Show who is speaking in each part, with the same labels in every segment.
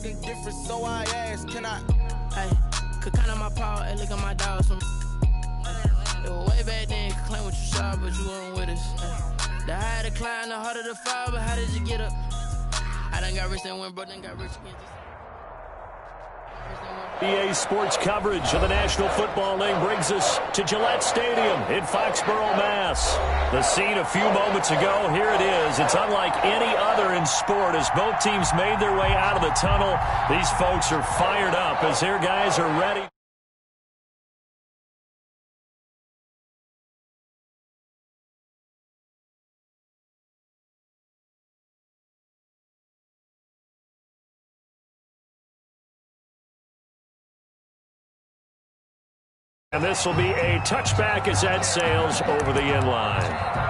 Speaker 1: different, so I asked, can I?
Speaker 2: Hey, could count on my power and look at my dogs from. It was way back then, could claim what you saw, but you weren't with us. The higher the climb, the harder the fall, but how did you get up? I done got rich and went, bro, done got rich again.
Speaker 3: EA Sports coverage of the National Football League brings us to Gillette Stadium in Foxborough, Mass. The scene a few moments ago, here it is. It's unlike any other in sport as both teams made their way out of the tunnel. These folks are fired up as their guys are ready. And this will be a touchback as that sails over the end line.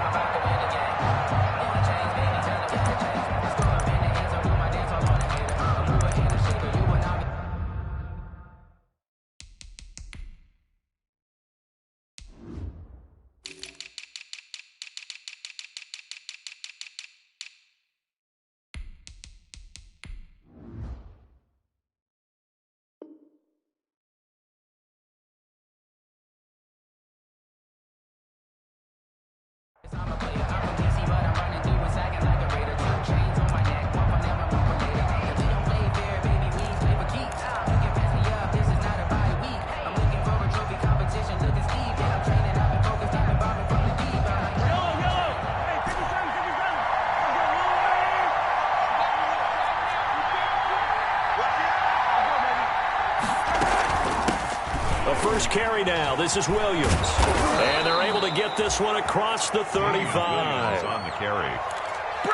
Speaker 3: First carry now. This is Williams. And they're able to get this one across the 35.
Speaker 4: On the carry.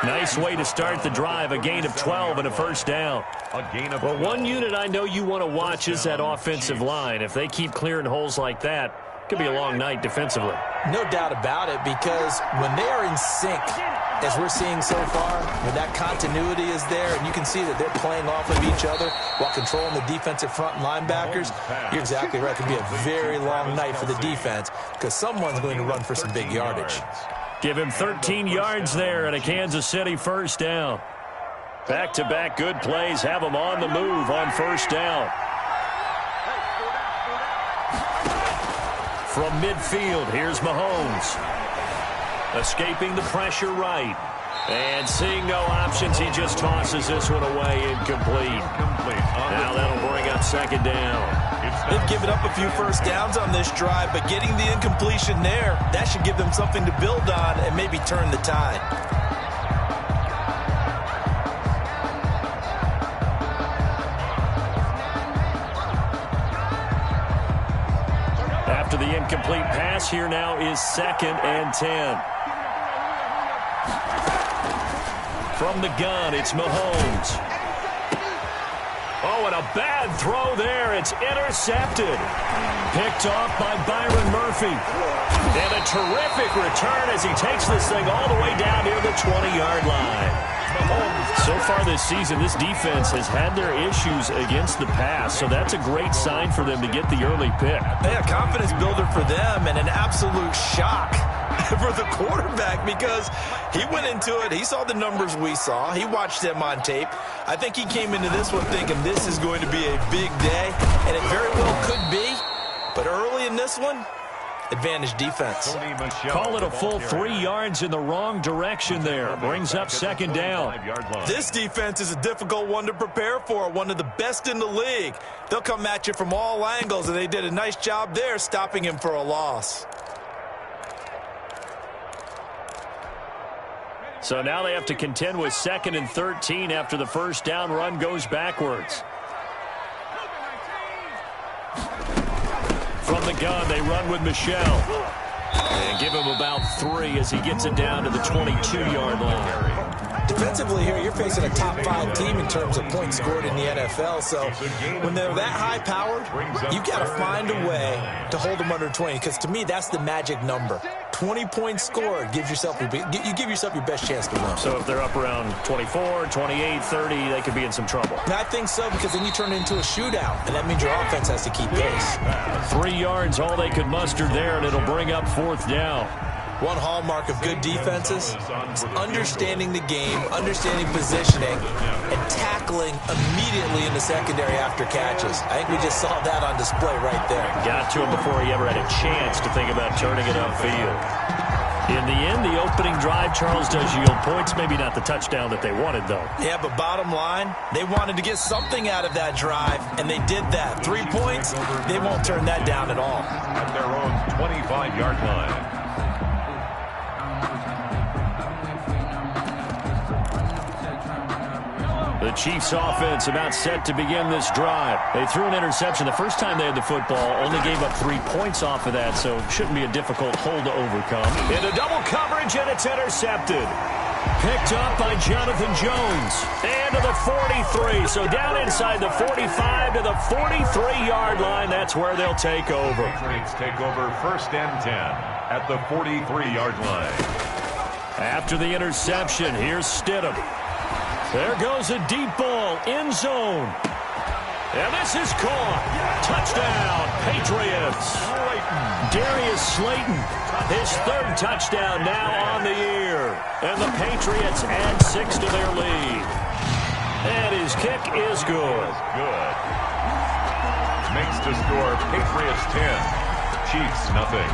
Speaker 3: Nice way to start the drive. A gain of 12 and a first down. Well, one unit I know you want to watch is that offensive line. If they keep clearing holes like that, it could be a long night defensively.
Speaker 5: No doubt about it, because when they are in sync, as we're seeing so far, when that continuity is there, and you can see that they're playing off of each other while controlling the defensive front linebackers, you're exactly right. It could be a very long night for the defense because someone's going to run for some big yardage.
Speaker 3: Give him 13 yards there and a Kansas City first down. Back-to-back good plays have them on the move on first down. From midfield, here's Mahomes. Escaping the pressure right. And seeing no options, he just tosses this one away incomplete. Now that'll bring up second down.
Speaker 5: They've given up a few first downs on this drive, but getting the incompletion there, that should give them something to build on and maybe turn the tide.
Speaker 3: After the incomplete pass, here now is 2nd and 10. From the gun, it's Mahomes. Oh, and a bad throw there. It's intercepted. Picked off by Byron Murphy. And a terrific return as he takes this thing all the way down near the 20-yard line. So far this season, this defense has had their issues against the pass, so that's a great sign for them to get the early pick.
Speaker 5: Yeah, confidence builder for them and an absolute shock for the quarterback because he went into it. He saw the numbers we saw. He watched them on tape. I think he came into this one thinking this is going to be a big day, and it very well could be. But early in this one, advantage defense.
Speaker 3: Call it a full 3 yards in the wrong direction there. Brings up second down.
Speaker 5: This defense is a difficult one to prepare for, one of the best in the league. They'll come at you from all angles, and they did a nice job there stopping him for a loss.
Speaker 3: So now they have to contend with 2nd and 13 after the first down run goes backwards. From the gun, they run with Michelle. And give him about 3 as he gets it down to the 22-yard line.
Speaker 5: Defensively here, you're facing a top-5 team in terms of points scored in the NFL. So when they're that high-powered, you've got to find a way to hold them under 20. Because to me, that's the magic number. 20 points scored gives yourself you give yourself your best chance to win.
Speaker 3: So if they're up around 24, 28, 30, they could be in some trouble.
Speaker 5: And I think so, because then you turn it into a shootout, and that means your offense has to keep pace.
Speaker 3: 3 yards, all they could muster there, and it'll bring up 4th down.
Speaker 5: One hallmark of good defenses is understanding the game, understanding positioning, and tackling immediately in the secondary after catches. I think we just saw that on display right there.
Speaker 3: Got to him before he ever had a chance to think about turning it upfield. In the end, the opening drive, Charles, does yield points. Maybe not the touchdown that they wanted, though.
Speaker 5: Yeah, but bottom line, they wanted to get something out of that drive, and they did that. 3 points, they won't turn that down at all.
Speaker 4: At their own 25-yard line.
Speaker 3: The Chiefs offense about set to begin this drive. They threw an interception the first time they had the football, only gave up 3 points off of that, so it shouldn't be a difficult hole to overcome. Into double coverage, and it's intercepted. Picked up by Jonathan Jones. And to the 43, so down inside the 45 to the 43-yard line. That's where they'll take over.
Speaker 4: Patriots take over 1st and 10 at the 43-yard line.
Speaker 3: After the interception, here's Stidham. There goes a deep ball, end zone. And this is caught. Touchdown, Patriots. Darius Slayton, his 3rd touchdown now on the year. And the Patriots add 6 to their lead. And his kick is good.
Speaker 4: Good. Makes the score Patriots 10, Chiefs nothing.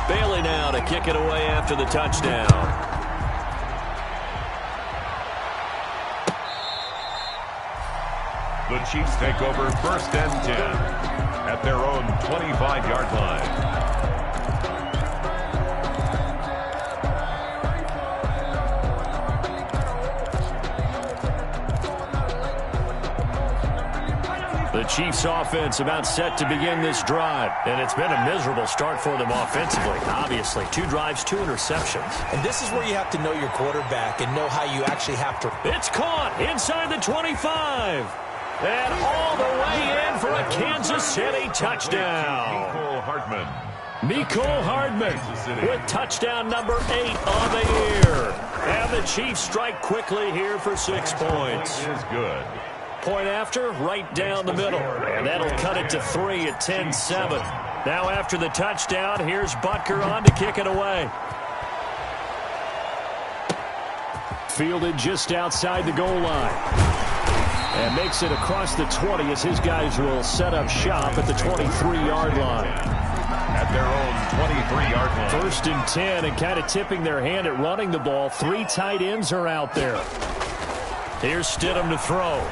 Speaker 3: Bailey now to kick it away after the touchdown.
Speaker 4: The Chiefs take over 1st and 10 at their own 25-yard line.
Speaker 3: The Chiefs offense about set to begin this drive, and it's been a miserable start for them offensively. Obviously, 2 drives, 2 interceptions.
Speaker 5: And this is where you have to know your quarterback and know how you actually have to.
Speaker 3: It's caught inside the 25. And all the way in for a Kansas City touchdown. Mecole Hardman with touchdown number 8 on the year. And the Chiefs strike quickly here for 6 points.
Speaker 4: Is good.
Speaker 3: Point after, right down the middle. And that'll cut it to 3 at 10-7. Now after the touchdown, here's Butker on to kick it away. Fielded just outside the goal line. And makes it across the 20 as his guys will set up shop at the 23-yard line.
Speaker 4: At their own 23-yard line.
Speaker 3: 1st and 10, and kind of tipping their hand at running the ball. 3 tight ends are out there. Here's Stidham to throw.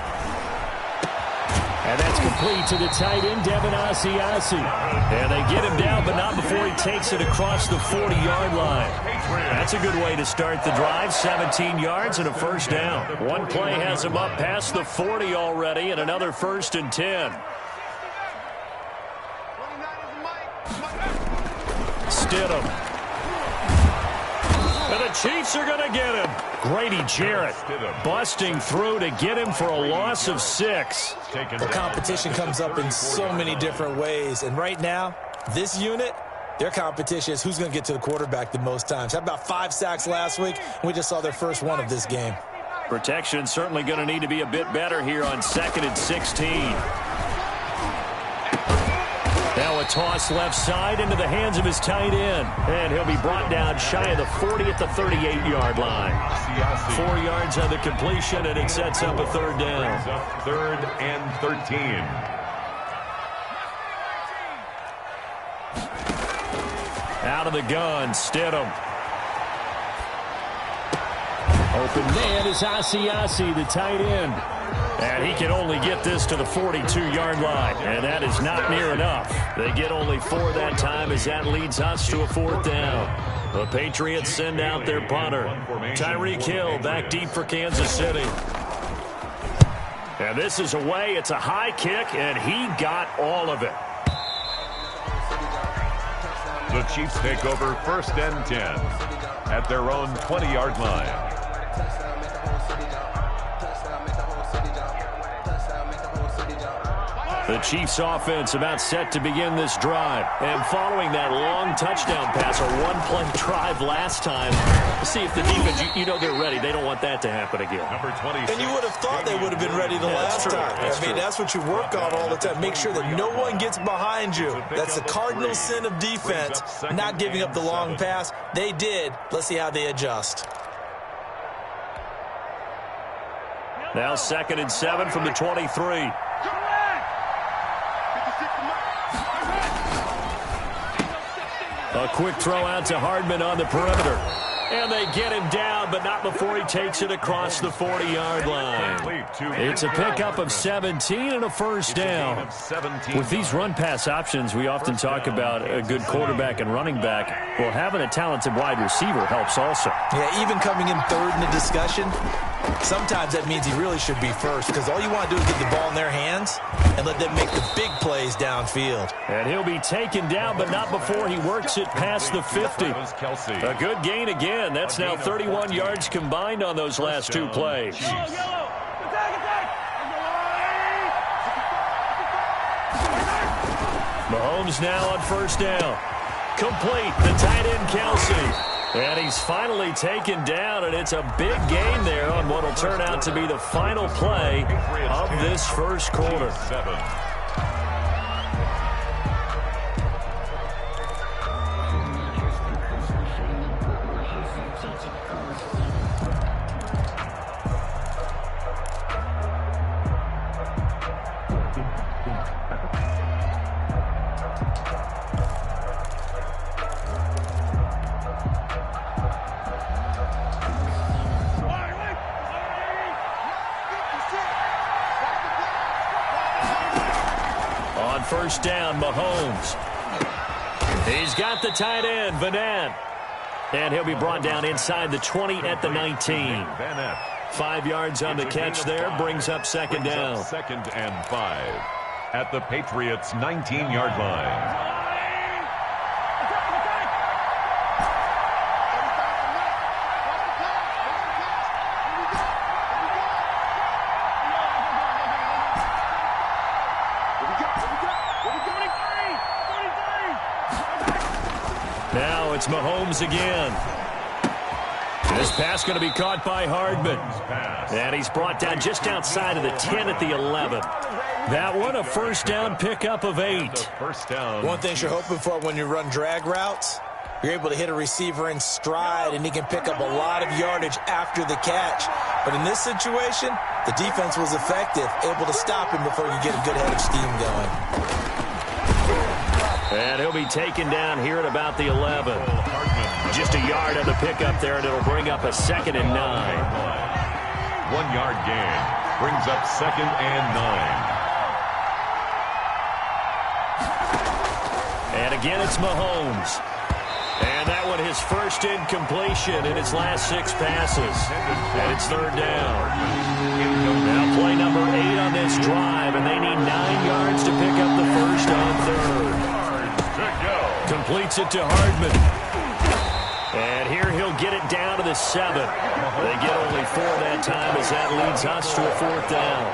Speaker 3: And that's complete to the tight end, Devin Asiasi. And they get him down, but not before he takes it across the 40-yard line. That's a good way to start the drive. 17 yards and a 1st down. One play has him up past the 40 already, and another 1st and 10. Stidham. And the Chiefs are going to get him. Grady Jarrett busting through to get him for a loss of 6.
Speaker 5: The competition comes up in so many different ways. And right now, this unit, their competition is who's going to get to the quarterback the most times. Had about 5 sacks last week, and we just saw their first one of this game.
Speaker 3: Protection certainly going to need to be a bit better here on 2nd and 16. Now a toss left side into the hands of his tight end. And he'll be brought down shy of the 40 at the 38-yard line. 4 yards on the completion, and it sets up a 3rd down.
Speaker 4: 3rd and 13.
Speaker 3: Out of the gun, Stidham. Open man is Asiasi, the tight end. And he can only get this to the 42-yard line. And that is not near enough. They get only 4 that time as that leads us to a 4th down. The Patriots send out their punter. Tyreek Hill back deep for Kansas City. And this is away. It's a high kick, and he got all of it.
Speaker 4: The Chiefs take over 1st and 10 at their own 20-yard line.
Speaker 3: The Chiefs offense about set to begin this drive. And following that long touchdown pass, a one-play drive last time, see if the defense, you know they're ready. They don't want that to happen again.
Speaker 4: Number 26.
Speaker 5: And you would have thought they would have been ready the last time. That's what you work on all the time. Make sure that no one gets behind you. That's the cardinal sin of defense, not giving up the long pass. They did. Let's see how they adjust.
Speaker 3: Now 2nd and 7 from the 23. A quick throw out to Hardman on the perimeter. And they get him down, but not before he takes it across the 40-yard line. It's a pickup of 17 and a first down. With these run-pass options, we often talk about a good quarterback and running back. Well, having a talented wide receiver helps also.
Speaker 5: Yeah, even coming in third in the discussion, sometimes that means he really should be first, because all you want to do is get the ball in their hands and let them make the big plays downfield.
Speaker 3: And he'll be taken down, but not before he works it past the 50. A good gain again. That's now 31 yards combined on those last two plays. Mahomes now on first down. Complete, the tight end Kelsey. And he's finally taken down, and it's a big gain there on what will turn out to be the final play of this first quarter. First down, Mahomes. He's got the tight end, Vanette. And he'll be brought down inside the 20 at the 19. 5 yards on the catch there, brings up second down.
Speaker 4: 2nd and 5 at the Patriots' 19-yard line.
Speaker 3: Now it's Mahomes again. This pass going to be caught by Hardman. And he's brought down just outside of the 10 at the 11. That one, a first down pickup of 8.
Speaker 5: One thing you're hoping for when you run drag routes, you're able to hit a receiver in stride, and he can pick up a lot of yardage after the catch. But in this situation, the defense was effective, able to stop him before you get a good head of steam going.
Speaker 3: And he'll be taken down here at about the 11. Just a yard on the pickup there, and it'll bring up a 2nd and 9.
Speaker 4: 1 yard gain brings up 2nd and 9.
Speaker 3: And again, it's Mahomes. And that one, his first incompletion in his last 6 passes. And it's 3rd down. Now play number 8 on this drive, and they need 9 yards to pick up the first on 3rd. Completes it to Hardman. And here he'll get it down to the 7. They get only 4 that time as that leads us to a 4th down.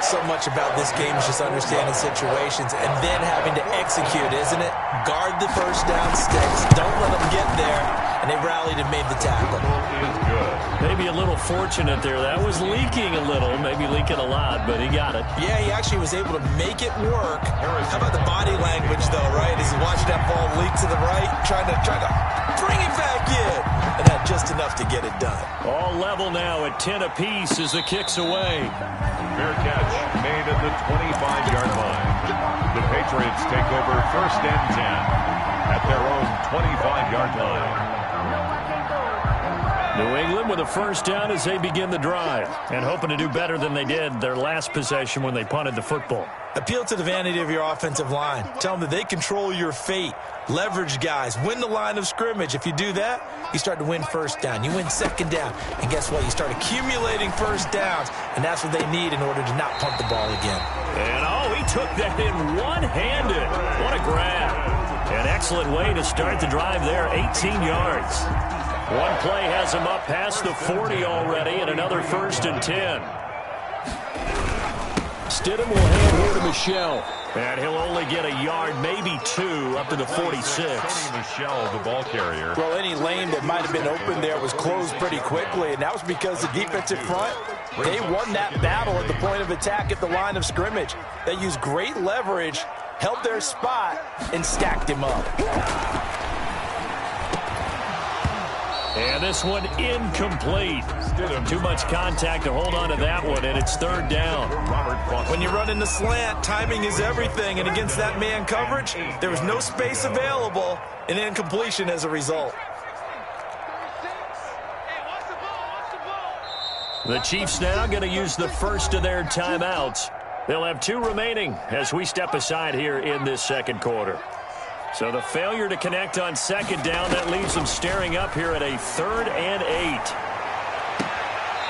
Speaker 5: So much about this game is just understanding situations and then having to execute, isn't it? Guard the first down sticks. Don't let them get there. And they rallied and made the tackle.
Speaker 3: Maybe a little fortunate there. That was leaking a little, maybe leaking a lot, but he got it.
Speaker 5: Yeah, he actually was able to make it work. How about the body language, though, right? As he watched that ball leak to the right, trying to bring it back in. And had just enough to get it done.
Speaker 3: All level now at 10 apiece as the kick's away.
Speaker 4: Fair catch made at the 25-yard line. The Patriots take over 1st and 10 at their own 25-yard line.
Speaker 3: New England with a first down as they begin the drive, and hoping to do better than they did their last possession when they punted the football.
Speaker 5: Appeal to the vanity of your offensive line. Tell them that they control your fate. Leverage guys. Win the line of scrimmage. If you do that, you start to win first down. You win second down. And guess what? You start accumulating first downs, and that's what they need in order to not punt the ball again.
Speaker 3: And, he took that in one-handed. What a grab. An excellent way to start the drive there, 18 yards. One play has him up past the 40 already, and another 1st and 10. Stidham will hand here to Michelle. And he'll only get a yard, maybe 2, up to the 46.
Speaker 4: Michelle, the ball carrier.
Speaker 5: Well, any lane that might have been open there was closed pretty quickly, and that was because the defensive front, they won that battle at the point of attack at the line of scrimmage. They used great leverage, held their spot, and stacked him up.
Speaker 3: And this one incomplete. Too much contact to hold on to that one, and it's 3rd down.
Speaker 5: When you run in the slant, timing is everything, and against that man coverage, there was no space available, and incompletion as a result.
Speaker 3: The Chiefs now going to use the first of their timeouts. They'll have 2 remaining as we step aside here in this second quarter. So the failure to connect on 2nd down, that leaves them staring up here at a 3rd and 8.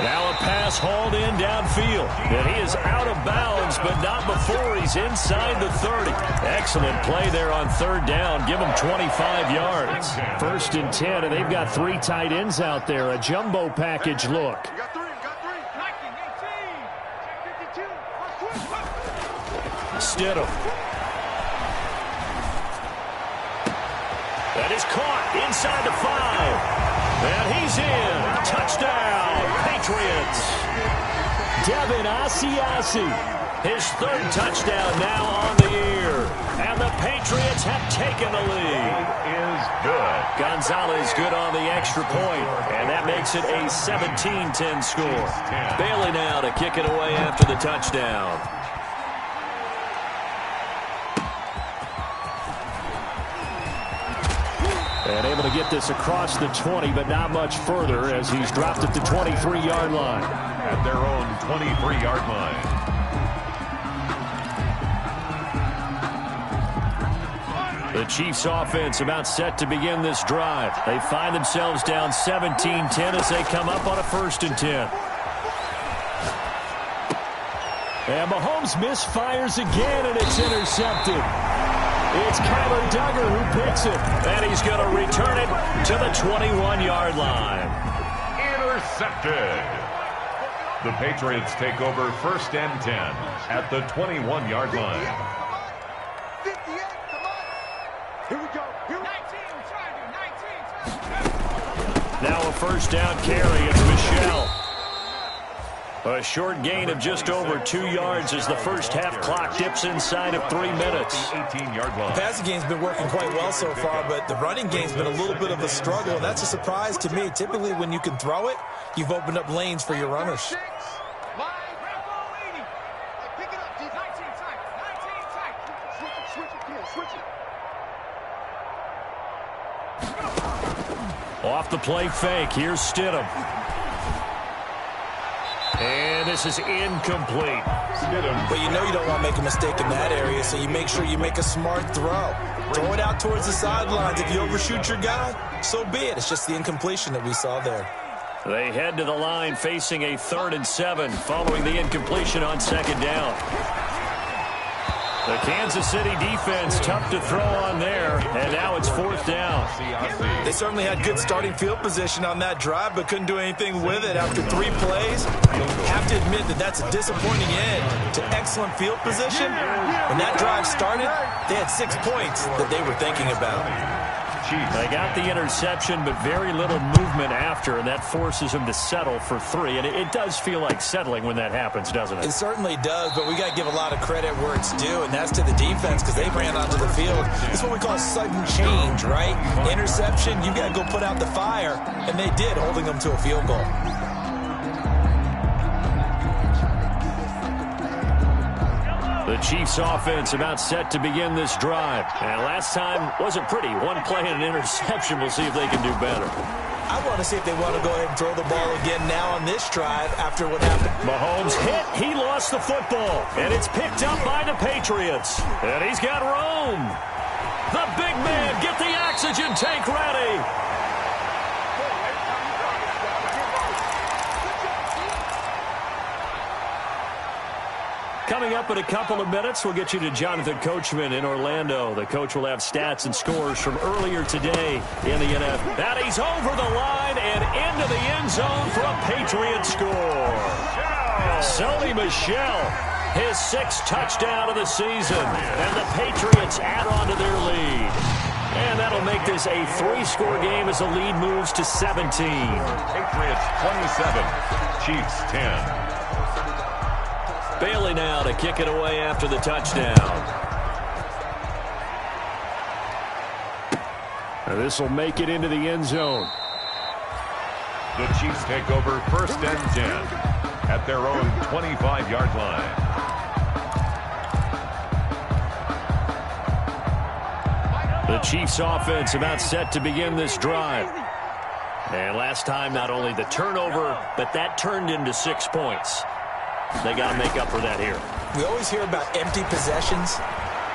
Speaker 3: Now a pass hauled in downfield. And he is out of bounds, but not before he's inside the 30. Excellent play there on 3rd down. Give him 25 yards. 1st and 10, and they've got 3 tight ends out there. A jumbo package look. Stidham. That is caught inside the 5. And he's in. Touchdown, Patriots. Devin Asiasi. His 3rd touchdown now on the year. And the Patriots have taken the lead.
Speaker 4: Is good.
Speaker 3: Gonzalez good on the extra point. And that makes it a 17-10 score. Bailey now to kick it away after the touchdown. And able to get this across the 20, but not much further as he's dropped at the 23-yard line.
Speaker 4: At their own 23-yard line.
Speaker 3: The Chiefs offense about set to begin this drive. They find themselves down 17-10 as they come up on a 1st and 10. And Mahomes misfires again, and it's intercepted. It's Kyler Duggar who picks it. And he's going to return it to the 21-yard line.
Speaker 4: Intercepted. The Patriots take over 1st and 10 at the 21-yard line.
Speaker 1: 58, come on. Here we go. 19, try to 19.
Speaker 3: Now a 1st down carry. It's Michelle. A short gain of just over 2 yards as the first half clock dips inside of 3 minutes.
Speaker 4: 18-yard line.
Speaker 5: The passing game's been working quite well so far, but the running game's been a little bit of a struggle, and that's a surprise to me. Typically, when you can throw it, you've opened up lanes for your runners.
Speaker 3: Off the play fake. Here's Stidham. And this is incomplete.
Speaker 5: But you know you don't want to make a mistake in that area, so you make sure you make a smart throw. Throw it out towards the sidelines. If you overshoot your guy, so be it. It's just the incompletion that we saw there.
Speaker 3: They head to the line facing a 3rd and 7 following the incompletion on 2nd down. The Kansas City defense tough to throw on there, and now it's 4th down.
Speaker 5: They certainly had good starting field position on that drive, but couldn't do anything with it after 3 plays. Have to admit that that's a disappointing end to excellent field position. When that drive started, they had 6 points that they were thinking about.
Speaker 3: They got the interception, but very little movement after, and that forces them to settle for 3. And it does feel like settling when that happens, doesn't it?
Speaker 5: It certainly does, but we got to give a lot of credit where it's due, and that's to the defense because they ran onto the field. It's what we call sudden change, right? Interception, you got to go put out the fire, and they did, holding them to a field goal.
Speaker 3: The Chiefs offense about set to begin this drive. And last time wasn't pretty. 1 play and an interception. We'll see if they can do better.
Speaker 5: I want to see if they want to go ahead and throw the ball again now on this drive after what happened.
Speaker 3: Mahomes hit. He lost the football. And it's picked up by the Patriots. And he's got Rome. The big man. Get the oxygen tank ready. Coming up in a couple of minutes, we'll get you to Jonathan Coachman in Orlando. The coach will have stats and scores from earlier today in the NFL. That he's over the line and into the end zone for a Patriot score. Sony Michel His 6th touchdown of the season. And the Patriots add on to their lead. And that'll make this a 3-score game as the lead moves to 17.
Speaker 4: Patriots 27, Chiefs 10.
Speaker 3: Bailey now to kick it away after the touchdown. This will make it into the end zone.
Speaker 4: The Chiefs take over 1st and 10 at their own 25-yard line.
Speaker 3: The Chiefs offense about set to begin this drive. And last time, not only the turnover, but that turned into 6 points. They got to make up for that here.
Speaker 5: We always hear about empty possessions,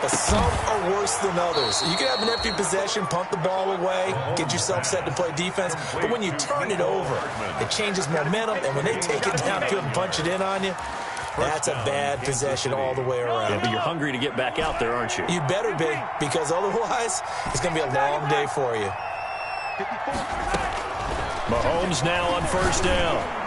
Speaker 5: but some are worse than others. You can have an empty possession, punt the ball away, get yourself set to play defense, but when you turn it over, it changes momentum, and when they take it downfield and punch it in on you, that's a bad possession all the way around.
Speaker 3: Yeah, but you're hungry to get back out there, aren't you?
Speaker 5: You better be, because otherwise, it's going to be a long day for you.
Speaker 3: Mahomes now on 1st down.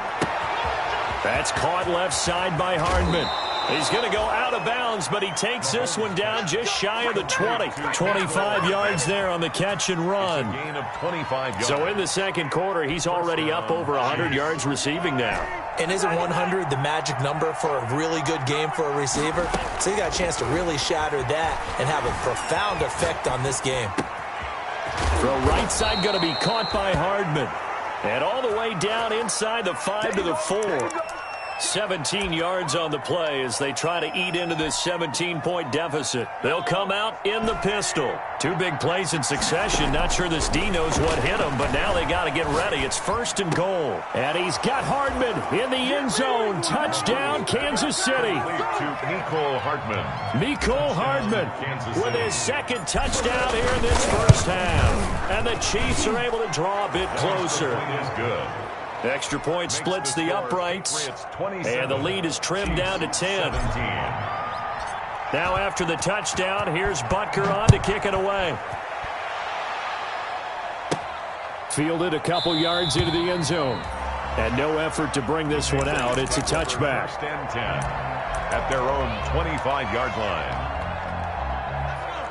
Speaker 3: That's caught left side by Hardman. He's going to go out of bounds, but he takes this one down just shy of the 20. 25 yards there on the catch and run.
Speaker 4: Gain of 25 yards.
Speaker 3: So in the second quarter, he's already up over 100 yards receiving now.
Speaker 5: And isn't 100 the magic number for a really good game for a receiver? So he got a chance to really shatter that and have a profound effect on this game.
Speaker 3: Throw right side going to be caught by Hardman. And all the way down inside the 5 to the 4. 17 yards on the play as they try to eat into this 17-point deficit. They'll come out in the pistol. 2 big plays in succession. Not sure this D knows what hit him, but now they got to get ready. It's 1st and goal. And he's got Hardman in the end zone. Touchdown, Kansas City.
Speaker 4: To Mecole Hardman.
Speaker 3: Mecole Hardman with his 2nd touchdown here in this first half. And the Chiefs are able to draw a bit closer.
Speaker 4: Is good.
Speaker 3: Extra point splits the uprights, and the lead is trimmed down to 10. Now after the touchdown, here's Butker on to kick it away. Fielded a couple yards into the end zone. And no effort to bring this one out. It's a touchback.
Speaker 4: 1st and 10 at their own 25-yard line.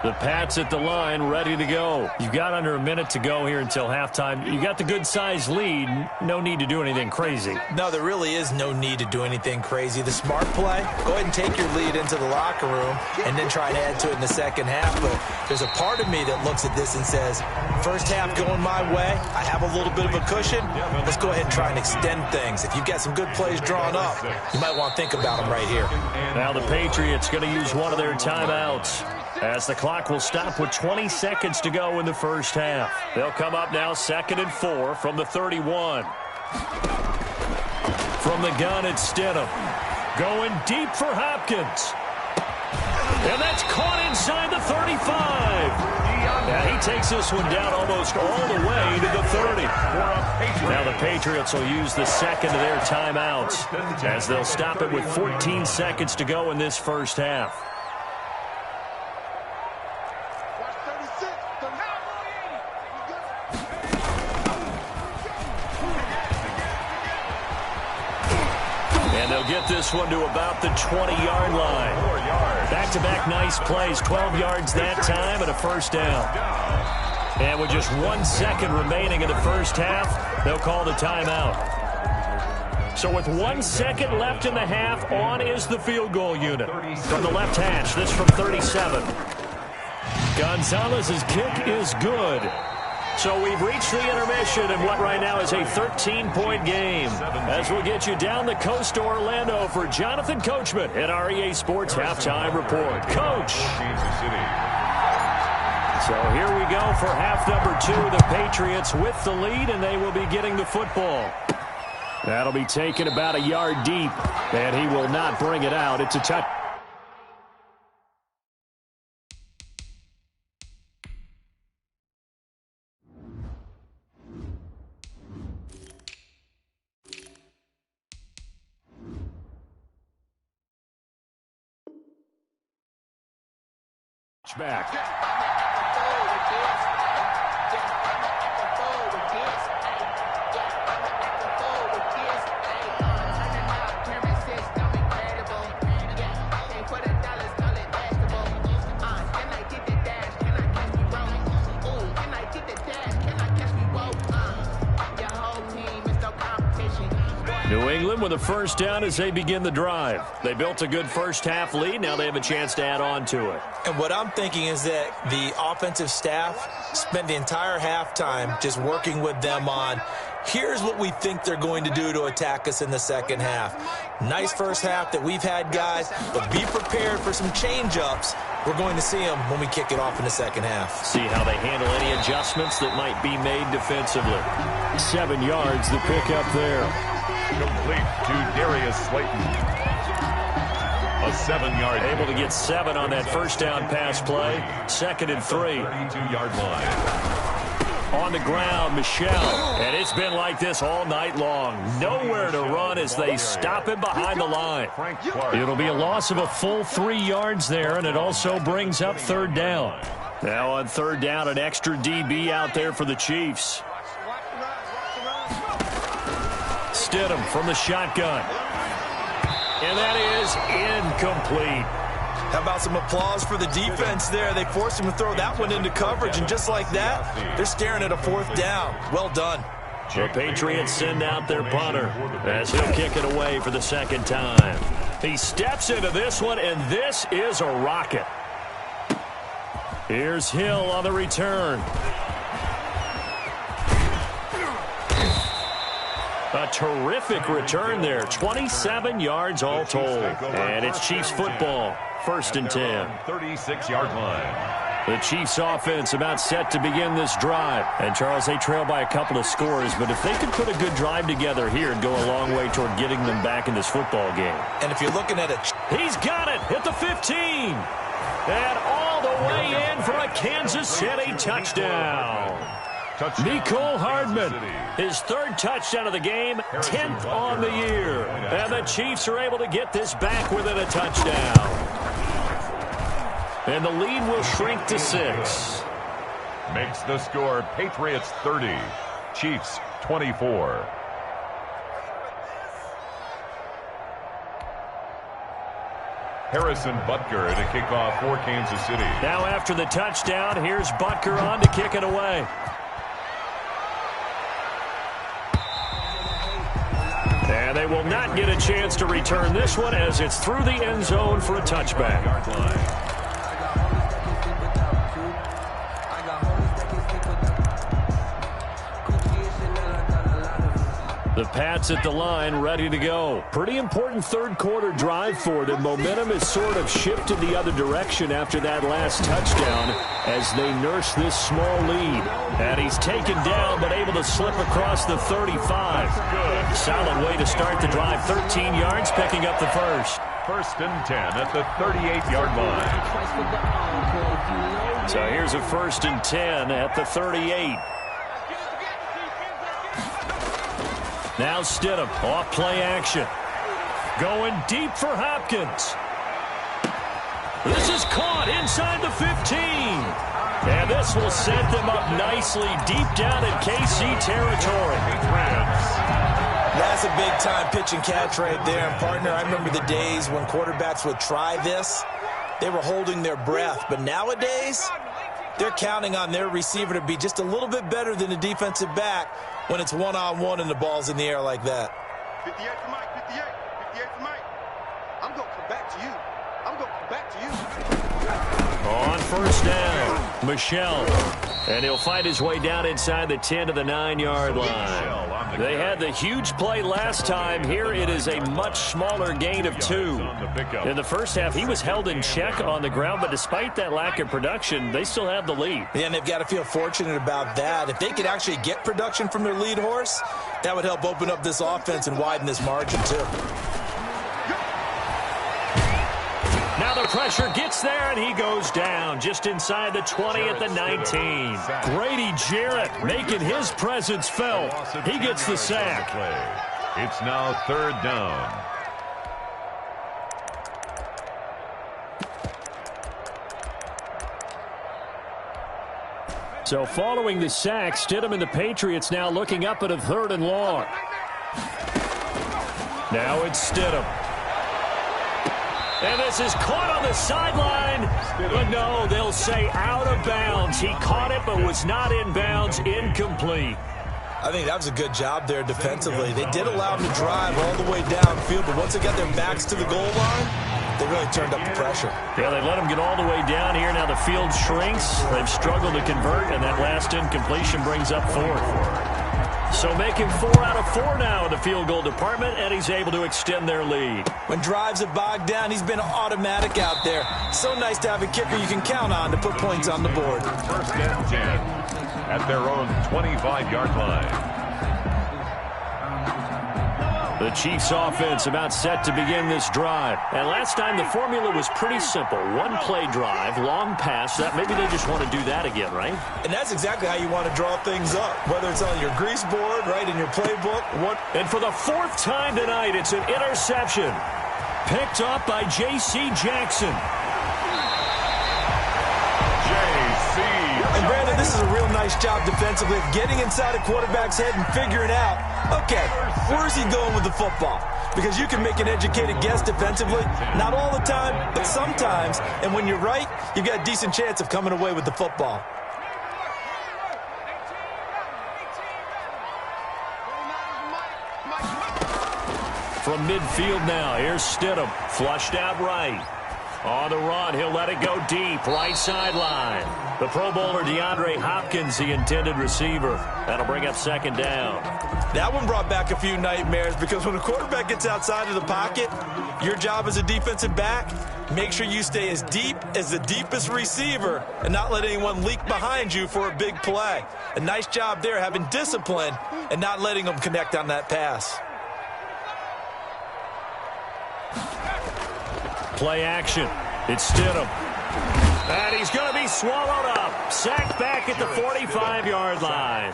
Speaker 3: The Pats at the line, ready to go. You've got under a minute to go here until halftime. You got the good-sized lead. No need to do anything crazy.
Speaker 5: No, there really is no need to do anything crazy. The smart play, go ahead and take your lead into the locker room and then try and add to it in the second half. But there's a part of me that looks at this and says, first half going my way, I have a little bit of a cushion. Let's go ahead and try and extend things. If you've got some good plays drawn up, you might want to think about them right here.
Speaker 3: Now the Patriots going to use one of their timeouts, as the clock will stop with 20 seconds to go in the first half. They'll come up now 2nd and 4 from the 31. From the gun, it's Stidham. Going deep for Hopkins. And that's caught inside the 35. Yeah, he takes this one down almost all the way to the 30. Now the Patriots will use the 2nd of their timeouts, as they'll stop it with 14 seconds to go in this first half. Get this one to about the 20-yard line. Back-to-back nice plays, 12 yards that time and a first down. And with just 1 second remaining in the first half, they'll call the timeout. So with 1 second left in the half, on is the field goal unit. From the left hash, this from 37. Gonzalez's kick is good. So we've reached the intermission in what right now is a 13-point game, as we'll get you down the coast to Orlando for Jonathan Coachman at our EA Sports Halftime Report. Coach. So here we go for half number 2. The Patriots with the lead, and they will be getting the football. That'll be taken about a yard deep, and he will not bring it out. It's a touch. Back. England with a first down as they begin the drive. They built a good first-half lead. Now they have a chance to add on to it.
Speaker 5: And what I'm thinking is that the offensive staff spent the entire halftime just working with them on, here's what we think they're going to do to attack us in the second half. Nice first half that we've had, guys, but be prepared for some change-ups. We're going to see them when we kick it off in the second half.
Speaker 3: See how they handle any adjustments that might be made defensively. 7 yards, the pickup there.
Speaker 4: Complete to Darius Slayton. A 7-yard.
Speaker 3: Able to get 7 on that first down pass play. 2nd and 3.
Speaker 4: 32-yard line.
Speaker 3: On the ground, Michelle. And it's been like this all night long. Nowhere to run as they stop him behind the line. It'll be a loss of a full 3 yards there, and it also brings up 3rd down. Now on 3rd down, an extra DB out there for the Chiefs. Stidham from the shotgun. And that is incomplete.
Speaker 5: How about some applause for the defense there? They forced him to throw that one into coverage, and just like that, they're staring at a 4th down. Well done.
Speaker 3: The Patriots send out their punter as he'll kick it away for the 2nd time. He steps into this one, and this is a rocket. Here's Hill on the return. A terrific return there. 27 yards all told. And it's Chiefs football. 1st and 10.
Speaker 4: 36-yard line.
Speaker 3: The Chiefs offense about set to begin this drive. And, Charles, they trail by a couple of scores, but if they could put a good drive together here, it'd go a long way toward getting them back in this football game.
Speaker 5: And if you're looking at it,
Speaker 3: he's got it at the 15. And all the way in for a Kansas City touchdown. Nicole Hardman, his 3rd touchdown of the game, 10th on the year. And the Chiefs are able to get this back within a touchdown. And the lead will shrink to 6.
Speaker 4: Makes the score Patriots 30, Chiefs 24. Harrison Butker to kick off for Kansas City.
Speaker 3: Now after the touchdown, here's Butker on to kick it away. And they will not get a chance to return this one as it's through the end zone for a touchback. The Pats at the line, ready to go. Pretty important 3rd quarter drive for them. Momentum has sort of shifted the other direction after that last touchdown as they nurse this small lead. And he's taken down but able to slip across the 35. Good. Solid way to start the drive. 13 yards, picking up the 1st.
Speaker 4: 1st and 10 at the 38-yard line.
Speaker 3: So here's a 1st and 10 at the 38. Now Stidham, off play action. Going deep for Hopkins. This is caught inside the 15. And this will set them up nicely deep down in KC territory.
Speaker 5: That's a big-time pitch and catch right there. And, partner, I remember the days when quarterbacks would try this. They were holding their breath. But nowadays, they're counting on their receiver to be just a little bit better than the defensive back when it's one-on-one and the ball's in the air like that.
Speaker 1: 58 for Mike, 58 for Mike. I'm going to come back to you. I'm going to come back to you.
Speaker 3: On 1st down, Michelle. And he'll fight his way down inside the 10 to the 9-yard line. They had the huge play last time. Here it is a much smaller gain of 2. In the first half, he was held in check on the ground, but despite that lack of production, they still have the lead.
Speaker 5: Yeah, and they've got to feel fortunate about that. If they could actually get production from their lead horse, that would help open up this offense and widen this margin, too.
Speaker 3: Now the pressure gets there, and he goes down just inside the 20 at the 19. Grady Jarrett making his presence felt. He gets the sack.
Speaker 4: It's now 3rd down.
Speaker 3: So following the sack, Stidham and the Patriots now looking up at a 3rd and long. Now it's Stidham. And this is caught on the sideline. But no, they'll say out of bounds. He caught it but was not in bounds. Incomplete.
Speaker 5: I think that was a good job there defensively. They did allow them to drive all the way downfield, but once they got their backs to the goal line, they really turned up the pressure.
Speaker 3: Yeah, they let them get all the way down here. Now the field shrinks. They've struggled to convert, and that last incompletion brings up fourth. So making 4 out of 4 now in the field goal department, and he's able to extend their lead.
Speaker 5: When drives have bogged down, he's been automatic out there. So nice to have a kicker you can count on to put points on the board.
Speaker 4: First and 10 at their own 25-yard line.
Speaker 3: The Chiefs offense about set to begin this drive. And last time the formula was pretty simple. One play drive, long pass. That maybe they just want to do that again, right?
Speaker 5: And that's exactly how you want to draw things up. Whether it's on your grease board, right, in your playbook.
Speaker 3: And for the 4th time tonight, it's an interception. Picked up by J.C. Jackson.
Speaker 5: And Brandon, this is a real nice job defensively of getting inside a quarterback's head and figuring out, okay, where's he going with the football? Because you can make an educated guess defensively, not all the time, but sometimes. And when you're right, you've got a decent chance of coming away with the football.
Speaker 3: From midfield now, here's Stidham. Flushed out right. On the run, he'll let it go deep, right sideline. The Pro Bowler DeAndre Hopkins, the intended receiver. That'll bring up 2nd down.
Speaker 5: That one brought back a few nightmares because when a quarterback gets outside of the pocket, your job as a defensive back, make sure you stay as deep as the deepest receiver and not let anyone leak behind you for a big play. A nice job there having discipline and not letting them connect on that pass.
Speaker 3: Play action. It's Stidham. And he's going to be swallowed up. Sacked back at the 45-yard line.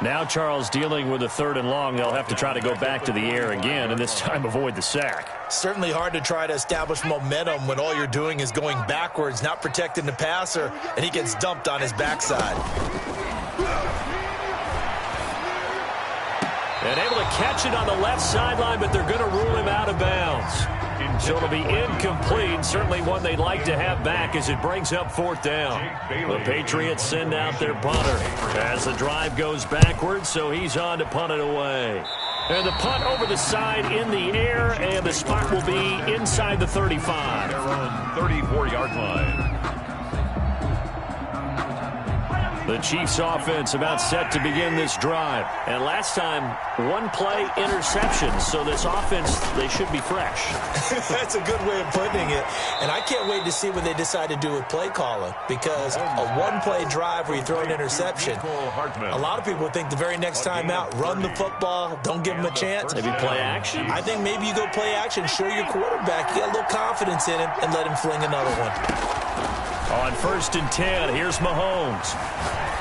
Speaker 3: Now Charles dealing with a 3rd and long. They'll have to try to go back to the air again and this time avoid the sack.
Speaker 5: Certainly hard to try to establish momentum when all you're doing is going backwards, not protecting the passer, and he gets dumped on his backside.
Speaker 3: And able to catch it on the left sideline, but they're going to rule him out of bounds. So it'll be incomplete. Certainly one they'd like to have back as it brings up 4th down. The Patriots send out their punter as the drive goes backwards, so he's on to punt it away. And the punt over the side in the air, and the spot will be inside the 35.
Speaker 4: Their own 34-yard line.
Speaker 3: The Chiefs offense about set to begin this drive. And last time, 1 play interception. So this offense, they should be fresh.
Speaker 5: That's a good way of putting it. And I can't wait to see what they decide to do with play calling. Because a 1-play drive where you throw an interception, a lot of people would think the very next time out, run the football, don't give them a chance.
Speaker 3: Maybe play action?
Speaker 5: I think maybe you go play action, show your quarterback, you got a little confidence in him, and let him fling another one.
Speaker 3: On 1st and 10, here's Mahomes.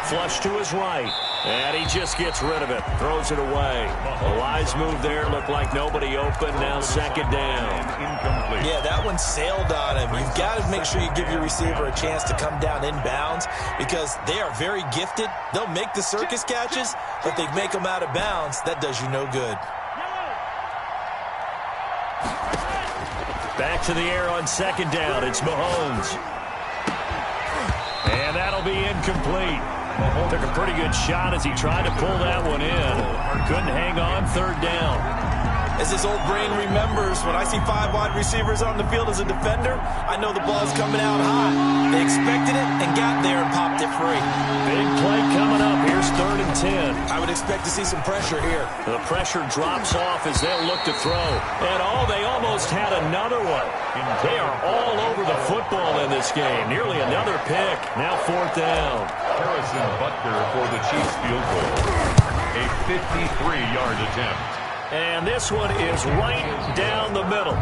Speaker 3: Flush to his right, and he just gets rid of it, throws it away. A wise move there, looked like nobody open, now 2nd down.
Speaker 4: Incomplete.
Speaker 5: Yeah, that one sailed on him. You've got to make sure you give your receiver a chance to come down inbounds because they are very gifted. They'll make the circus catches, but they make them out of bounds. That does you no good.
Speaker 3: Back to the air on 2nd down, it's Mahomes. And that'll be incomplete. Took a pretty good shot as he tried to pull that one in. Couldn't hang on, 3rd down.
Speaker 5: As his old brain remembers, when I see 5 wide receivers on the field as a defender, I know the ball's coming out hot. They expected it and got there and popped it free.
Speaker 3: Big play coming up. Here's 3rd and 10.
Speaker 5: I would expect to see some pressure here.
Speaker 3: The pressure drops off as they'll look to throw. And they almost had another one. They are all over the football in this game. Nearly another pick. Now 4th down.
Speaker 4: Harrison Butker for the Chiefs field goal. A 53-yard attempt.
Speaker 3: And this one is right down the middle.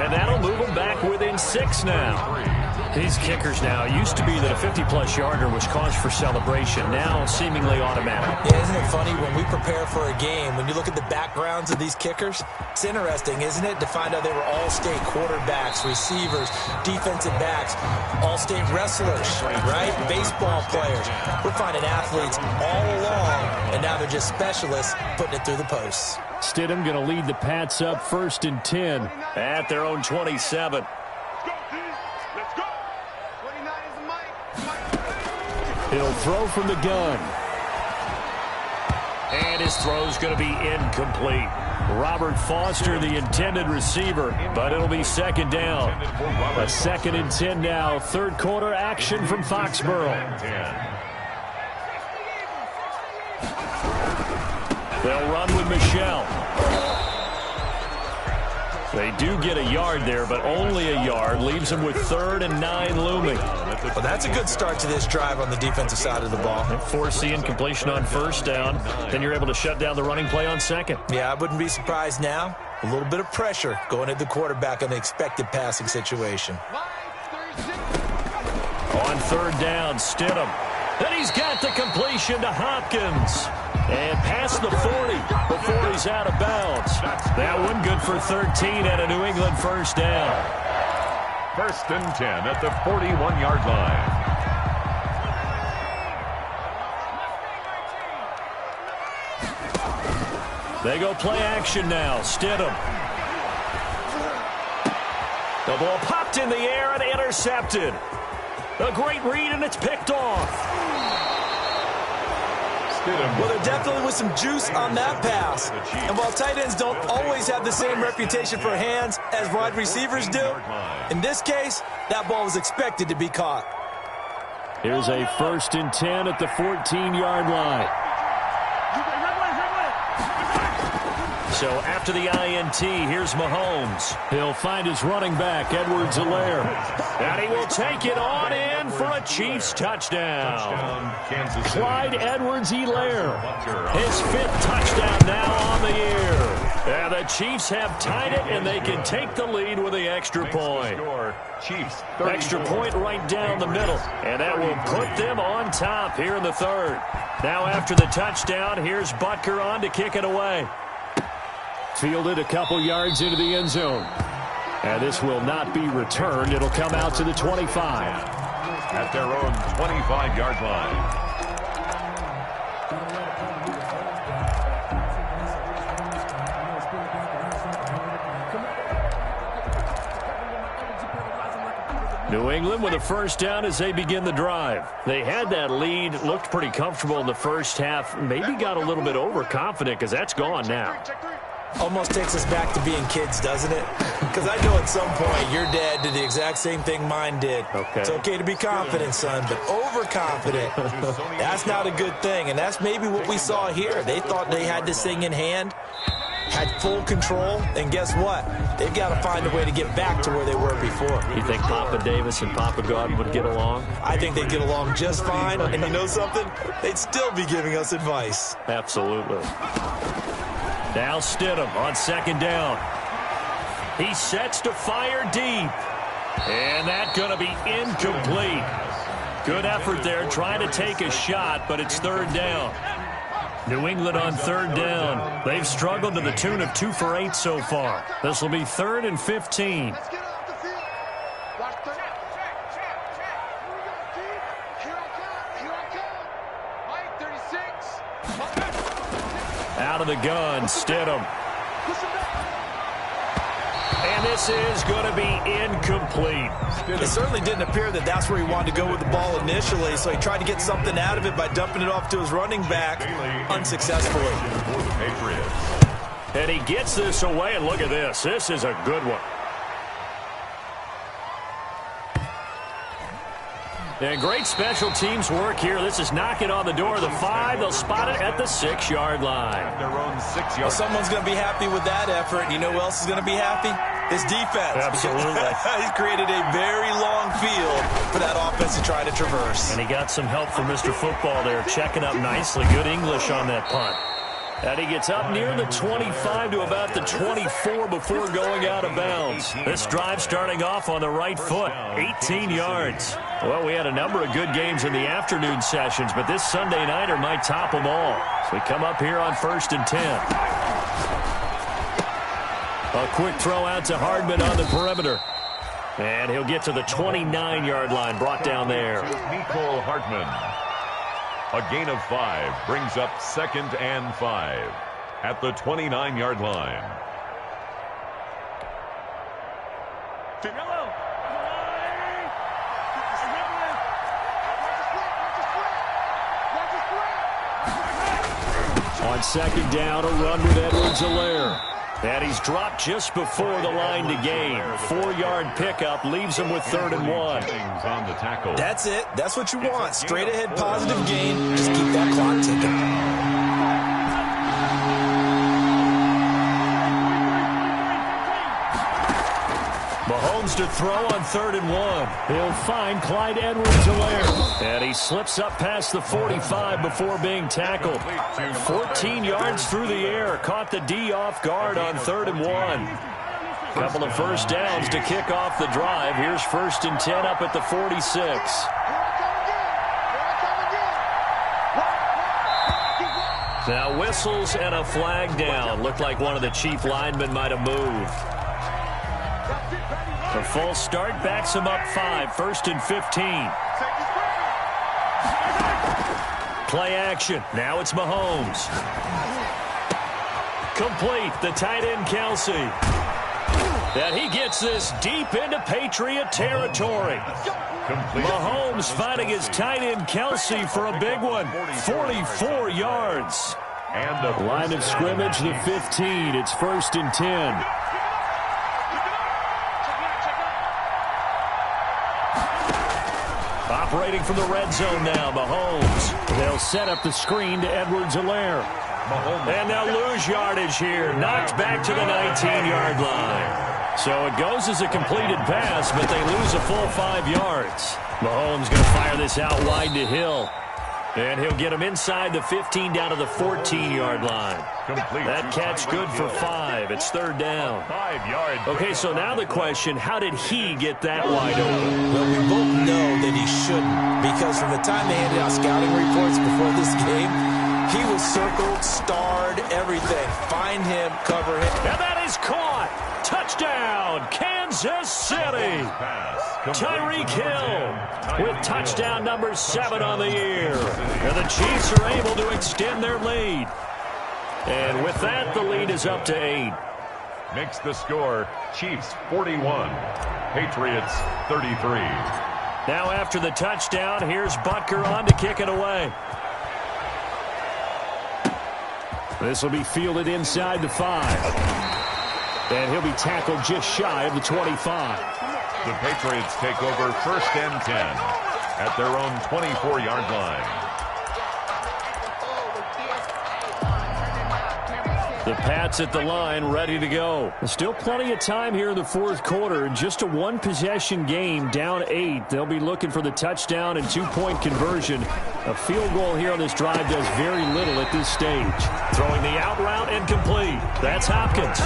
Speaker 3: And that'll move them back within 6 now. These kickers now, it used to be that a 50-plus yarder was cause for celebration. Now seemingly automatic.
Speaker 5: Yeah, isn't it funny when we prepare for a game, when you look at the backgrounds of these kickers, it's interesting, isn't it, to find out they were all-state quarterbacks, receivers, defensive backs, all-state wrestlers, right? Baseball players. We're finding athletes all along, and now they're just specialists putting it through the posts.
Speaker 3: Stidham going to lead the Pats up 1st and 10 at their own 27. He'll throw from the gun. And his throw's going to be incomplete. Robert Foster, the intended receiver, but it'll be second down. A 2nd and 10 now. Third quarter action from Foxborough. They'll run with Michelle. They do get a yard there, but only a yard. Leaves them with 3rd and 9 looming.
Speaker 5: Well, that's a good start to this drive on the defensive side of the ball.
Speaker 3: Force the incompletion on 1st down. Then you're able to shut down the running play on 2nd.
Speaker 5: Yeah, I wouldn't be surprised now. A little bit of pressure going at the quarterback on the expected passing situation.
Speaker 3: On 3rd down, Stidham. Then he's got the completion to Hopkins. And past the 40 before he's out of bounds. That one good for 13 and a New England 1st down.
Speaker 4: 1st and 10 at the 41-yard line.
Speaker 3: They go play action now. Stidham. The ball popped in the air and intercepted. A great read, and it's picked off.
Speaker 5: Well, there definitely was some juice on that pass. And while tight ends don't always have the same reputation for hands as wide receivers do, in this case, that ball was expected to be caught.
Speaker 3: Here's a 1st and 10 at the 14-yard line. So after the INT, here's Mahomes. He'll find his running back, Edwards-Helaire. And he will take it on in for a Chiefs touchdown. Clyde Edwards-Helaire. His 5th touchdown now on the year. And the Chiefs have tied it, and they can take the lead with the extra point. Extra point right down the middle. And that will put them on top here in the 3rd. Now after the touchdown, here's Butker on to kick it away. Fielded a couple yards into the end zone. And this will not be returned. It'll come out to the 25.
Speaker 4: At their own 25-yard line.
Speaker 3: New England with a 1st down as they begin the drive. They had that lead, looked pretty comfortable in the 1st half, maybe got a little bit overconfident because that's gone now.
Speaker 5: Almost takes us back to being kids, doesn't it? Because I know at some point your dad did the exact same thing mine did.
Speaker 3: Okay.
Speaker 5: It's okay to be confident, son, but overconfident, that's not a good thing. And that's maybe what we saw here. They thought they had this thing in hand, had full control, and guess what? They've got to find a way to get back to where they were before.
Speaker 3: You think Papa Davis and Papa Godwin would get along?
Speaker 5: I think they'd get along just fine. And you know something? They'd still be giving us advice.
Speaker 3: Absolutely. Now Stidham on 2nd down. He sets to fire deep. And that's going to be incomplete. Good effort there trying to take a shot, but it's 3rd down. New England on 3rd down. They've struggled to the tune of 2 for 8 so far. This will be 3rd and 15.
Speaker 1: Let's get off the field. Watch the check. Here I come. Mike 36.
Speaker 3: Out of the gun, Stidham. And this is going to be incomplete.
Speaker 5: It certainly didn't appear that that's where he wanted to go with the ball initially, so he tried to get something out of it by dumping it off to his running back unsuccessfully.
Speaker 3: And he gets this away, and look at this. This is a good one. And great special teams work here. This is knocking on the door of the 5. They'll spot it at the 6-yard line.
Speaker 4: Their own 6-yard.
Speaker 5: Well, someone's going to be happy with that effort. You know who else is going to be happy? His defense.
Speaker 3: Absolutely.
Speaker 5: He's created a very long field for that offense to try to traverse.
Speaker 3: And he got some help from Mr. Football there, checking up nicely. Good English on that punt. And he gets up near the 25 to about the 24 before going out of bounds. This drive starting off on the right foot, 18 yards. Well, we had a number of good games in the afternoon sessions, but this Sunday nighter might top them all. So we come up here on 1st and 10. A quick throw out to Hardman on the perimeter. And he'll get to the 29-yard line, brought down there.
Speaker 4: Nicole Hartman. A gain of 5 brings up 2nd and 5 at the 29-yard line.
Speaker 3: On second down, a run with Edwards-Helaire. And he's dropped just before the line to gain. 4-yard pickup leaves him with 3rd and 1.
Speaker 5: That's it. That's what you want. Straight ahead positive gain. Just keep that clock ticking.
Speaker 3: Mahomes to throw on 3rd and 1. He'll find Clyde Edwards-Helaire. And he slips up past the 45 before being tackled. 14 yards through the air. Caught the D off guard on 3rd and 1. Couple of first downs to kick off the drive. Here's 1st and 10 up at the 46. Now whistles and a flag down. Looked like one of the chief linemen might have moved. A full start backs him up 5. 1st and 15. Play action. Now it's Mahomes. Complete. The tight end, Kelsey. And he gets this deep into Patriot territory. Mahomes finding his tight end, Kelsey, for a big one. 44 yards. And the line of scrimmage, the 15. It's 1st and 10. Operating from the red zone now, Mahomes. They'll set up the screen to Edwards-Helaire. And they'll lose yardage here. Knocked back to the 19-yard line. So it goes as a completed pass, but they lose a full 5 yards. Mahomes going to fire this out wide to Hill. And he'll get him inside the 15 down to the 14-yard line. That catch good for 5. It's 3rd down. Okay, so now the question, how did he get that wide open?
Speaker 5: Well, we both know that he shouldn't, because from the time they handed out scouting reports before this game, he was circled, starred, everything. Find him, cover him.
Speaker 3: And that is caught. Touchdown, Kansas City. Tyreek Hill with touchdown number 7 on the year. And the Chiefs are able to extend their lead. And with that, the lead is up to 8.
Speaker 4: Makes the score Chiefs 41, Patriots 33.
Speaker 3: Now after the touchdown, here's Butker on to kick it away. This will be fielded inside the 5. And he'll be tackled just shy of the 25.
Speaker 4: The Patriots take over 1st and 10 at their own 24-yard line.
Speaker 3: The Pats at the line, ready to go. Still plenty of time here in the 4th quarter. Just a 1-possession game, down 8. They'll be looking for the touchdown and 2-point conversion. A field goal here on this drive does very little at this stage. Throwing the out route and complete. That's Hopkins.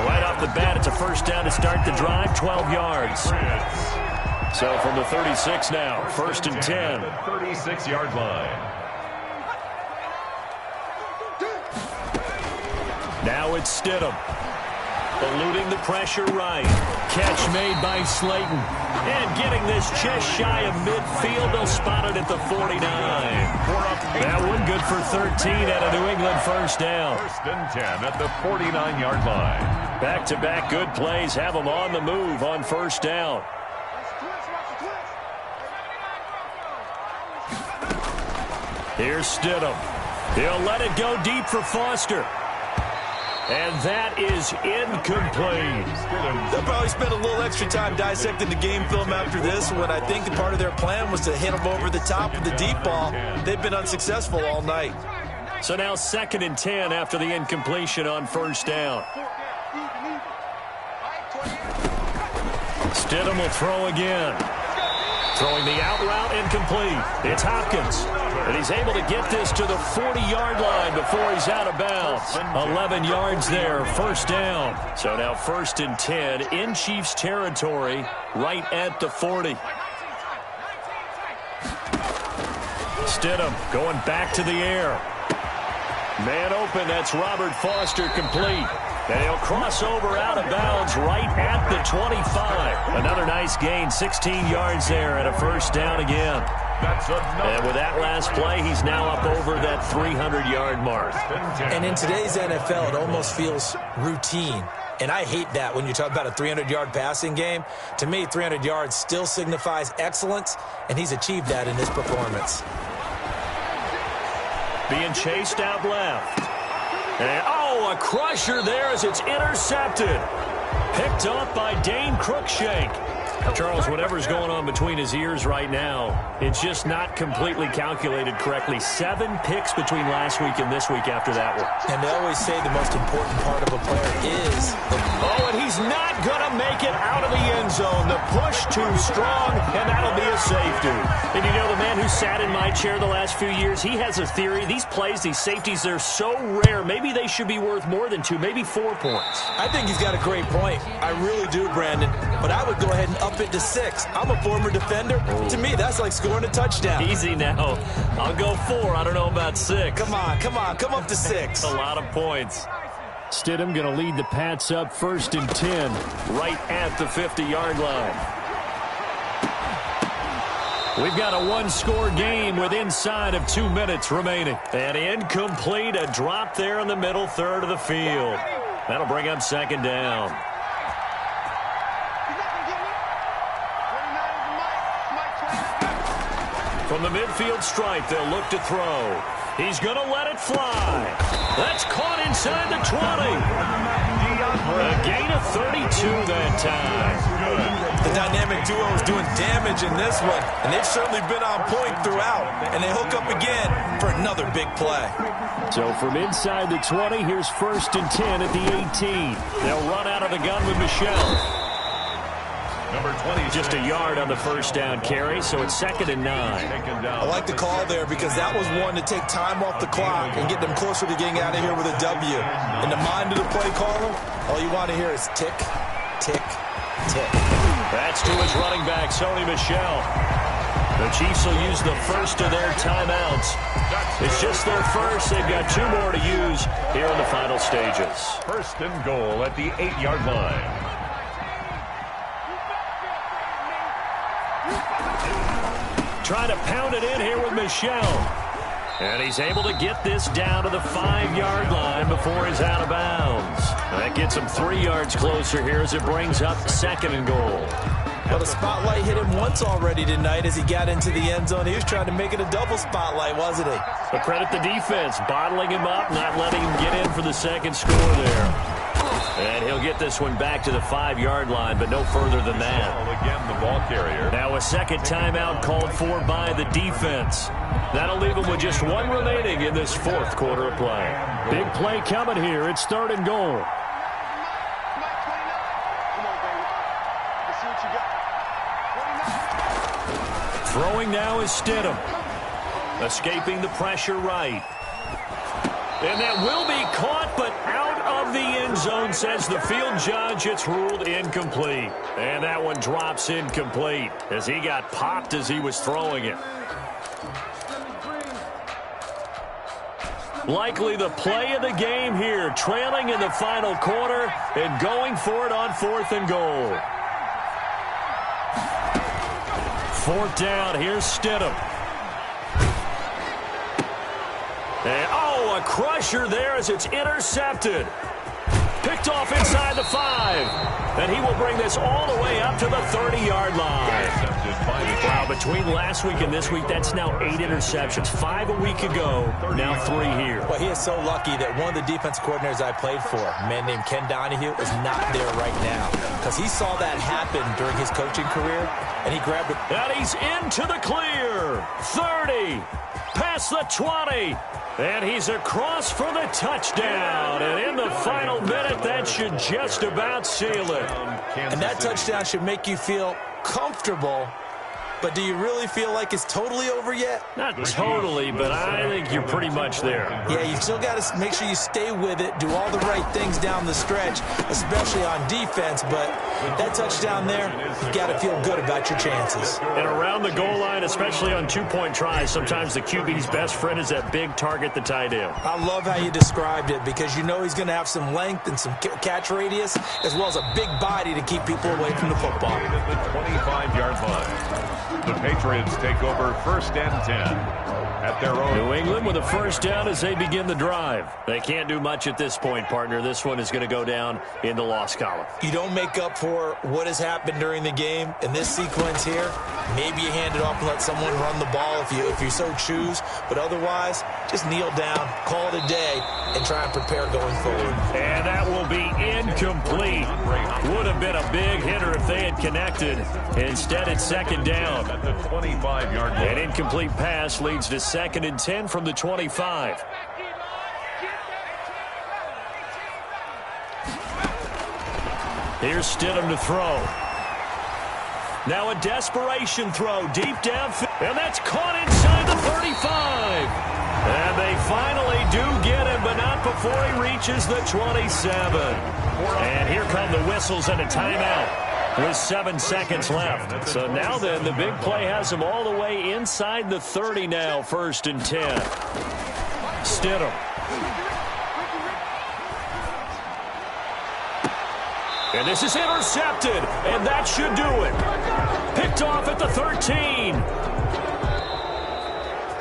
Speaker 3: Right off the bat, it's a 1st down to start the drive, 12 yards. So from the 36 now, 1st and 10.
Speaker 4: 36-yard line.
Speaker 3: Now it's Stidham. Eluding the pressure right. Catch made by Slayton. And getting this just shy of midfield. They'll spot it at the 49. That one good for 13 at a New England 1st down.
Speaker 4: 1st and 10 at the 49-yard line.
Speaker 3: Back-to-back good plays have them on the move on 1st down. Here's Stidham. He'll let it go deep for Foster. And that is incomplete.
Speaker 5: They'll probably spend a little extra time dissecting the game film after this, when I think part of their plan was to hit them over the top with the deep ball. They've been unsuccessful all night.
Speaker 3: So now 2nd and 10 after the incompletion on 1st down. Stidham will throw again. Throwing the out route incomplete. It's Hopkins. And he's able to get this to the 40-yard line before he's out of bounds. 11 yards there, 1st down. So now 1st and 10 in Chiefs territory, right at the 40. Stidham going back to the air. Man open, that's Robert Foster, complete. And he'll cross over out of bounds right at the 25. Another nice gain, 16 yards there and a 1st down again. And with that last play, he's now up over that 300-yard mark.
Speaker 5: And in today's NFL, it almost feels routine. And I hate that when you talk about a 300-yard passing game. To me, 300 yards still signifies excellence, and he's achieved that in this performance.
Speaker 3: Being chased out left. And, a crusher there as it's intercepted. Picked off by Dane Cruikshank. Charles, whatever's going on between his ears right now, it's just not completely calculated correctly. 7 picks between last week and this week after that one.
Speaker 5: And they always say the most important part of a player is
Speaker 3: and he's not going to make it out of the end zone. The push too strong, and that'll be a safety. And you know, the man who sat in my chair the last few years, he has a theory. These plays, these safeties, they're so rare. Maybe they should be worth more than 2, maybe 4 points.
Speaker 5: I think he's got a great point. I really do, Brandon. But I would go ahead and up it to 6. I'm a former defender. To me, that's like scoring a touchdown.
Speaker 3: Easy now. I'll go 4. I don't know about 6.
Speaker 5: Come on. Come up to 6.
Speaker 3: A lot of points. Stidham going to lead the Pats up 1st and 10, right at the 50-yard line. We've got a 1-score game with inside of 2 minutes remaining. And incomplete, a drop there in the middle third of the field. That'll bring up 2nd down. From the midfield stripe, they'll look to throw. He's going to let it fly. That's caught inside the 20. A gain of 32 that time.
Speaker 5: The dynamic duo is doing damage in this one, and they've certainly been on point throughout. And they hook up again for another big play.
Speaker 3: So from inside the 20, here's 1st and 10 at the 18. They'll run out of the gun with Michelle.
Speaker 4: Number 20.
Speaker 3: Just a yard on the first down carry, so it's 2nd and 9.
Speaker 5: I like the call there because that was one to take time off the clock and get them closer to getting out of here with a W. In the mind of the play caller, all you want to hear is tick, tick, tick.
Speaker 3: That's to his running back, Sony Michel. The Chiefs will use the first of their timeouts. It's just their first. They've got 2 more to use here in the final stages.
Speaker 4: 1st and goal at the 8-yard line.
Speaker 3: Trying to pound it in here with Michel. And he's able to get this down to the 5-yard line before he's out of bounds. That gets him 3 yards closer here as it brings up 2nd and goal.
Speaker 5: Well, the spotlight hit him once already tonight as he got into the end zone. He was trying to make it a double spotlight, wasn't he?
Speaker 3: But credit the defense, bottling him up, not letting him get in for the 2nd score there. And he'll get this one back to the 5-yard line, but no further than that.
Speaker 4: Again, the ball carrier.
Speaker 3: Now a 2nd timeout called for by the defense. That'll leave them with just 1 remaining in this 4th quarter of play. Big play coming here. It's 3rd and goal. Throwing now is Stidham. Escaping the pressure right. And that will be caught, but out of the end zone, says the field judge. It's ruled incomplete. And that one drops incomplete as he got popped as he was throwing it. Likely the play of the game here, trailing in the final quarter and going for it on 4th and goal. 4th down, here's Stidham. And, a crusher there as it's intercepted. Picked off inside the 5. And he will bring this all the way up to the 30-yard line. Wow, between last week and this week, that's now 8 interceptions. 5 a week ago, now 3 here.
Speaker 5: Well, he is so lucky that one of the defense coordinators I played for, a man named Ken Donahue, is not there right now. Because he saw that happen during his coaching career, and he grabbed it.
Speaker 3: And he's into the clear. 30. Past the 20. And he's across for the touchdown. And in the final minute, that should just about seal it.
Speaker 5: And that touchdown should make you feel comfortable. But do you really feel like it's totally over yet?
Speaker 3: Not totally, but I think you're pretty much there.
Speaker 5: Yeah, you've still got to make sure you stay with it, do all the right things down the stretch, especially on defense. But that touchdown there, you've got to feel good about your chances.
Speaker 3: And around the goal line, especially on 2-point tries, sometimes the QB's best friend is that big target, the tight end.
Speaker 5: I love how you described it because you know he's going to have some length and some catch radius as well as a big body to keep people away from the football.
Speaker 4: At the 25-yard line. The Patriots take over 1st and 10 at their own.
Speaker 3: New England with a first down as they begin the drive. They can't do much at this point, partner. This one is going to go down in the loss column.
Speaker 5: You don't make up for what has happened during the game in this sequence here. Maybe you hand it off and let someone run the ball if you so choose. But otherwise, just kneel down, call it a day, and try and prepare going forward.
Speaker 3: And that will be incomplete. Would have been a big hitter if they had connected. Instead, it's second down.
Speaker 4: At the 25-yard line.
Speaker 3: An incomplete pass leads to 2nd and 10 from the 25. Here's Stidham to throw. Now a desperation throw deep downfield. And that's caught inside the 35. And they finally do get him, but not before he reaches the 27. And here come the whistles and a timeout with 7 seconds left. So now then, the big play has him all the way inside the 30 now, 1st and 10. Stidham. And this is intercepted, and that should do it. Picked off at the 13.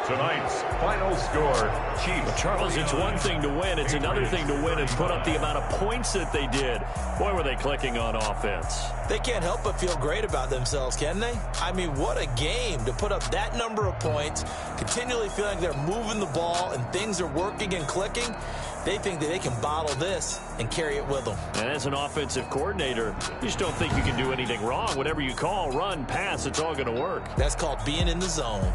Speaker 4: Tonight's final score, Chiefs.
Speaker 3: Charles, it's one thing to win. It's another thing to win and put up the amount of points that they did. Boy, were they clicking on offense.
Speaker 5: They can't help but feel great about themselves, can they? I mean, what a game to put up that number of points, continually feeling like they're moving the ball and things are working and clicking. They think that they can bottle this and carry it with them.
Speaker 3: And as an offensive coordinator, you just don't think you can do anything wrong. Whatever you call, run, pass, it's all going to work.
Speaker 5: That's called being in the zone.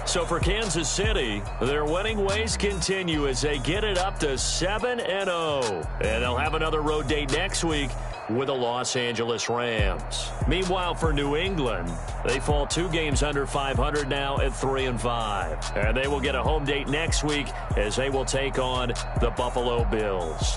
Speaker 3: So for Kansas City, their winning ways continue as they get it up to 7-0. And they'll have another road date next week with the Los Angeles Rams. Meanwhile, for New England, they fall 2 games under 500 now at 3-5. And they will get a home date next week as they will take on the Buffalo Bills.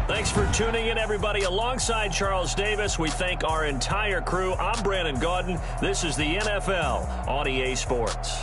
Speaker 3: Thanks for tuning in, everybody. Alongside Charles Davis, we thank our entire crew. I'm Brandon Gaudin. This is the NFL on EA Sports.